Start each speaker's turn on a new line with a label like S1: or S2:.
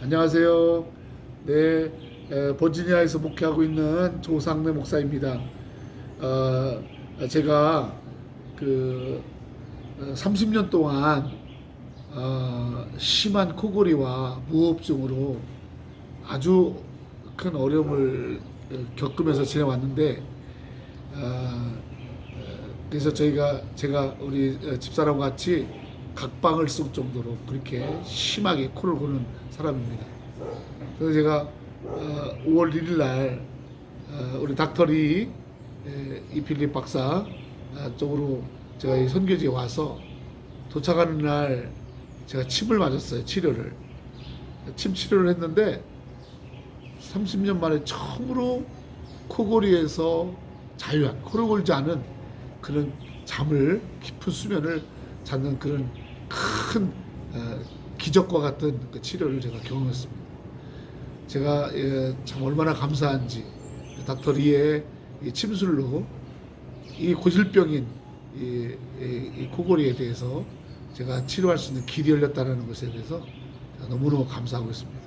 S1: 안녕하세요. 네, 버지니아에서 목회하고 있는 조상래 목사입니다. 제가 그 30년 동안 심한 코골이와 무호흡증으로 아주 큰 어려움을 겪으면서 지내왔는데, 그래서 제가 우리 집사람과 같이 각방을 쓸 정도로 그렇게 심하게 코를 고는 사람입니다. 그래서 제가 5월 1일 날 우리 닥터리 이필립 박사 쪽으로 제가 이 선교지에 와서 도착하는 날 제가 침을 맞았어요. 침 치료를 했는데 30년 만에 처음으로 코골이에서 자유한, 코를 골지 않은 그런 깊은 수면을 찾는 그런 큰 기적과 같은 그 치료를 제가 경험했습니다. 제가 참 얼마나 감사한지 닥터 리의 이 침술로 이 고질병인 이 코골이에 대해서 제가 치료할 수 있는 길이 열렸다는 것에 대해서 너무너무 감사하고 있습니다.